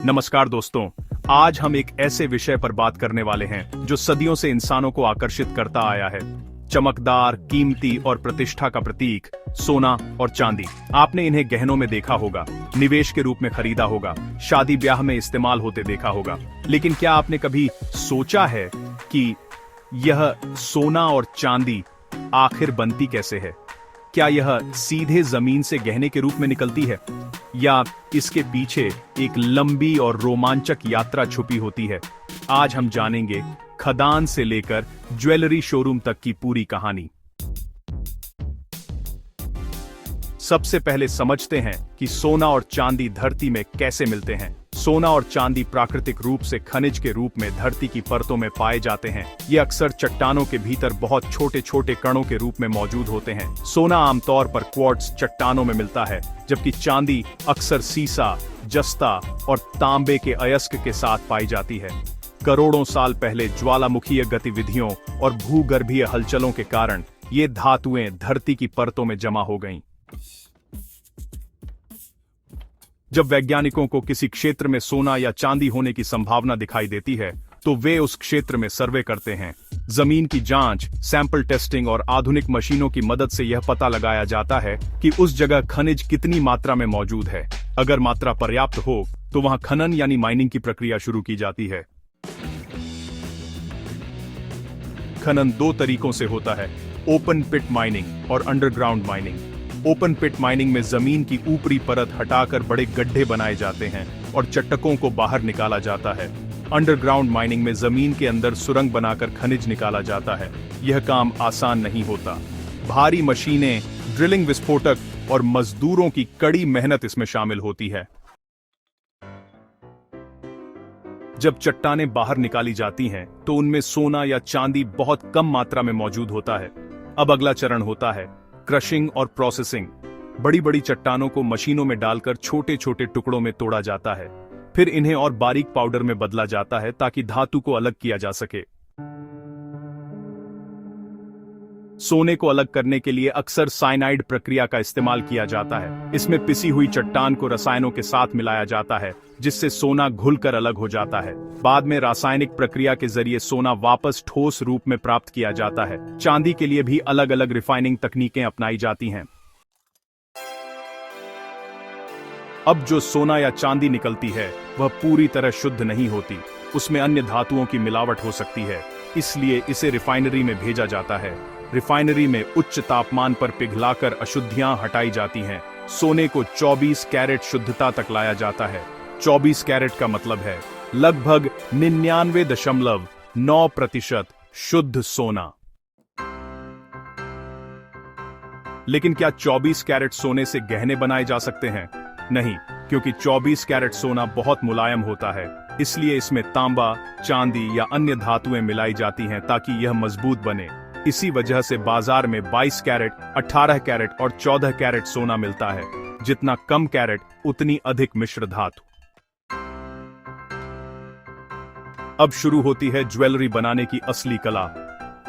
नमस्कार दोस्तों, आज हम एक ऐसे विषय पर बात करने वाले हैं जो सदियों से इंसानों को आकर्षित करता आया है। चमकदार, कीमती और प्रतिष्ठा का प्रतीक सोना और चांदी। आपने इन्हें गहनों में देखा होगा, निवेश के रूप में खरीदा होगा, शादी ब्याह में इस्तेमाल होते देखा होगा। लेकिन क्या आपने कभी सोचा है कि यह सोना और चांदी आखिर बनती कैसे है? क्या यह सीधे जमीन से गहने के रूप में निकलती है या इसके पीछे एक लंबी और रोमांचक यात्रा छुपी होती है? आज हम जानेंगे खदान से लेकर ज्वेलरी शोरूम तक की पूरी कहानी। सबसे पहले समझते हैं कि सोना और चांदी धरती में कैसे मिलते हैं। सोना और चांदी प्राकृतिक रूप से खनिज के रूप में धरती की परतों में पाए जाते हैं। ये अक्सर चट्टानों के भीतर बहुत छोटे छोटे कणों के रूप में मौजूद होते हैं। सोना आमतौर पर क्वार्ट्ज चट्टानों में मिलता है, जबकि चांदी अक्सर सीसा, जस्ता और तांबे के अयस्क के साथ पाई जाती है। करोड़ों साल पहले ज्वालामुखीय गतिविधियों और भूगर्भीय हलचलों के कारण ये धातुएं धरती की परतों में जमा हो गईं। जब वैज्ञानिकों को किसी क्षेत्र में सोना या चांदी होने की संभावना दिखाई देती है, तो वे उस क्षेत्र में सर्वे करते हैं। जमीन की जांच, सैंपल टेस्टिंग और आधुनिक मशीनों की मदद से यह पता लगाया जाता है कि उस जगह खनिज कितनी मात्रा में मौजूद है। अगर मात्रा पर्याप्त हो, तो वहां खनन यानी माइनिंग की प्रक्रिया शुरू की जाती है। खनन दो तरीकों से होता है, ओपन पिट माइनिंग और अंडरग्राउंड माइनिंग। ओपन पिट माइनिंग में जमीन की ऊपरी परत हटाकर बड़े गड्ढे बनाए जाते हैं और चट्टकों को बाहर निकाला जाता है। अंडरग्राउंड माइनिंग में जमीन के अंदर सुरंग बनाकर खनिज निकाला जाता है। यह काम आसान नहीं होता। भारी मशीनें, ड्रिलिंग, विस्फोटक और मजदूरों की कड़ी मेहनत इसमें शामिल होती है। जब चट्टानें बाहर निकाली जाती हैं, तो उनमें सोना या चांदी बहुत कम मात्रा में मौजूद होता है। अब अगला चरण होता है क्रशिंग और प्रोसेसिंग। बड़ी बड़ी चट्टानों को मशीनों में डालकर छोटे छोटे टुकड़ों में तोड़ा जाता है। फिर इन्हें और बारीक पाउडर में बदला जाता है ताकि धातु को अलग किया जा सके। सोने को अलग करने के लिए अक्सर साइनाइड प्रक्रिया का इस्तेमाल किया जाता है। इसमें पिसी हुई चट्टान को रसायनों के साथ मिलाया जाता है, जिससे सोना घुलकर अलग हो जाता है। बाद में रासायनिक प्रक्रिया के जरिए सोना वापस ठोस रूप में प्राप्त किया जाता है। चांदी के लिए भी अलग अलग रिफाइनिंग तकनीकें अपनाई जाती हैं। अब जो सोना या चांदी निकलती है, वह पूरी तरह शुद्ध नहीं होती। उसमें अन्य धातुओं की मिलावट हो सकती है, इसलिए इसे रिफाइनरी में भेजा जाता है। रिफाइनरी में उच्च तापमान पर पिघलाकर अशुद्धियां हटाई जाती हैं। सोने को 24 कैरेट शुद्धता तक लाया जाता है। 24 कैरेट का मतलब है लगभग 99.9% शुद्ध सोना। लेकिन क्या 24 कैरेट सोने से गहने बनाए जा सकते हैं? नहीं, क्योंकि 24 कैरेट सोना बहुत मुलायम होता है। इसलिए इसमें तांबा, चांदी या अन्य धातुएं मिलाई जाती हैं ताकि यह मजबूत बने। इसी वजह से बाजार में 22 कैरेट, 18 कैरेट और 14 कैरेट सोना मिलता है। जितना कम कैरेट, उतनी अधिक मिश्र धातु। अब शुरू होती है ज्वेलरी बनाने की असली कला।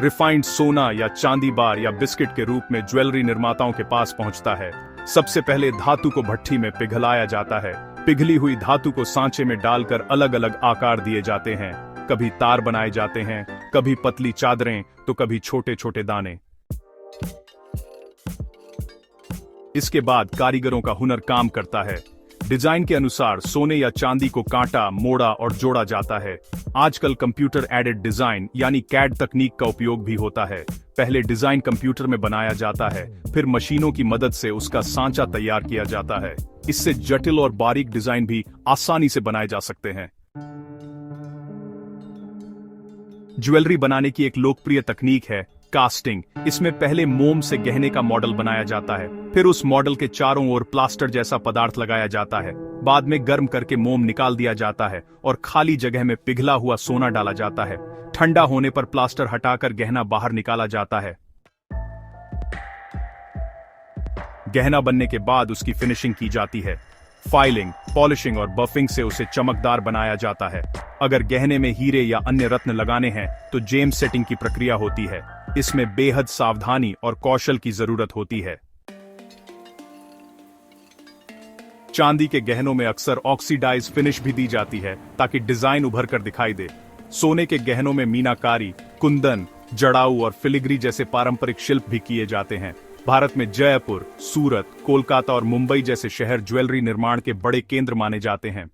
रिफाइंड सोना या चांदी बार या बिस्किट के रूप में ज्वेलरी निर्माताओं के पास पहुंचता है। सबसे पहले धातु को भट्ठी में पिघलाया जाता है। पिघली हुई धातु को सांचे में डालकर अलग अलग आकार दिए जाते हैं। कभी तार बनाए जाते हैं, कभी पतली चादरें, तो कभी छोटे छोटे दाने। इसके बाद कारीगरों का हुनर काम करता है। डिजाइन के अनुसार सोने या चांदी को काटा, मोड़ा और जोड़ा जाता है। आजकल कंप्यूटर एडेड डिजाइन यानी कैड तकनीक का उपयोग भी होता है। पहले डिजाइन कंप्यूटर में बनाया जाता है, फिर मशीनों की मदद से उसका सांचा तैयार किया जाता है। इससे जटिल और बारीक डिजाइन भी आसानी से बनाए जा सकते हैं। ज्वेलरी बनाने की एक लोकप्रिय तकनीक है कास्टिंग। इसमें पहले मोम से गहने का मॉडल बनाया जाता है, फिर उस मॉडल के चारों ओर प्लास्टर जैसा पदार्थ लगाया जाता है। बाद में गर्म करके मोम निकाल दिया जाता है और खाली जगह में पिघला हुआ सोना डाला जाता है। ठंडा होने पर प्लास्टर हटाकर गहना बाहर निकाला जाता है। गहना बनने के बाद उसकी फिनिशिंग की जाती है। फाइलिंग, पॉलिशिंग और बफिंग से उसे चमकदार बनाया जाता है। अगर गहने में हीरे या अन्य रत्न लगाने हैं, तो जेम सेटिंग की प्रक्रिया होती है। इसमें बेहद सावधानी और कौशल की जरूरत होती है। चांदी के गहनों में अक्सर ऑक्सीडाइज फिनिश भी दी जाती है ताकि डिजाइन उभर कर दिखाई दे। सोने के गहनों में मीनाकारी, कुंदन, जड़ाऊ और फिलिग्री जैसे पारंपरिक शिल्प भी किए जाते हैं। भारत में जयपुर, सूरत, कोलकाता और मुंबई जैसे शहर ज्वेलरी निर्माण के बड़े केंद्र माने जाते हैं।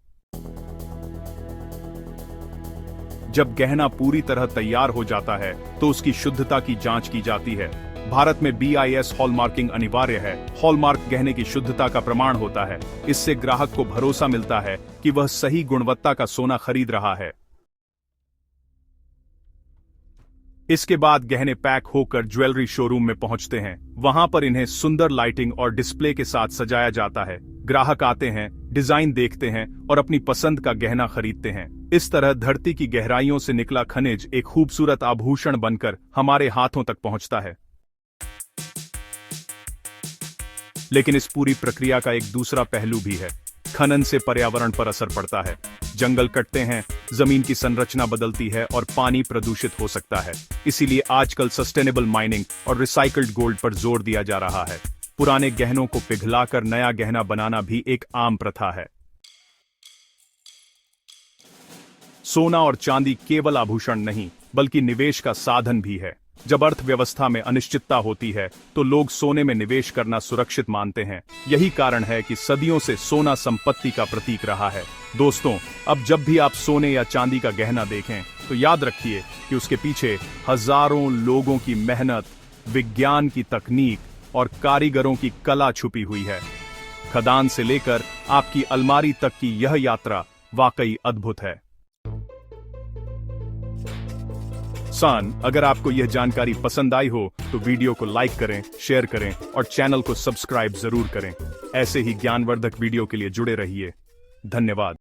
जब गहना पूरी तरह तैयार हो जाता है तो उसकी शुद्धता की जांच की जाती है। भारत में BIS हॉलमार्किंग अनिवार्य है। हॉलमार्क गहने की शुद्धता का प्रमाण होता है। इससे ग्राहक को भरोसा मिलता है कि वह सही गुणवत्ता का सोना खरीद रहा है। इसके बाद गहने पैक होकर ज्वेलरी शोरूम में पहुंचते हैं। वहां पर इन्हें सुंदर लाइटिंग और डिस्प्ले के साथ सजाया जाता है। ग्राहक आते हैं, डिजाइन देखते हैं और अपनी पसंद का गहना खरीदते हैं। इस तरह धरती की गहराइयों से निकला खनिज एक खूबसूरत आभूषण बनकर हमारे हाथों तक पहुंचता है। लेकिन इस पूरी प्रक्रिया का एक दूसरा पहलू भी है। खनन से पर्यावरण पर असर पड़ता है। जंगल कटते हैं, जमीन की संरचना बदलती है और पानी प्रदूषित हो सकता है। इसीलिए आजकल सस्टेनेबल माइनिंग और रिसाइकल्ड गोल्ड पर जोर दिया जा रहा है। पुराने गहनों को पिघलाकर नया गहना बनाना भी एक आम प्रथा है। सोना और चांदी केवल आभूषण नहीं, बल्कि निवेश का साधन भी है। जब अर्थव्यवस्था में अनिश्चितता होती है तो लोग सोने में निवेश करना सुरक्षित मानते हैं। यही कारण है कि सदियों से सोना संपत्ति का प्रतीक रहा है। दोस्तों, अब जब भी आप सोने या चांदी का गहना देखें तो याद रखिए कि उसके पीछे हजारों लोगों की मेहनत, विज्ञान की तकनीक और कारीगरों की कला छुपी हुई है। खदान से लेकर आपकी अलमारी तक की यह यात्रा वाकई अद्भुत है। अगर आपको यह जानकारी पसंद आई हो तो वीडियो को लाइक करें, शेयर करें और चैनल को सब्सक्राइब जरूर करें। ऐसे ही ज्ञानवर्धक वीडियो के लिए जुड़े रहिए। धन्यवाद।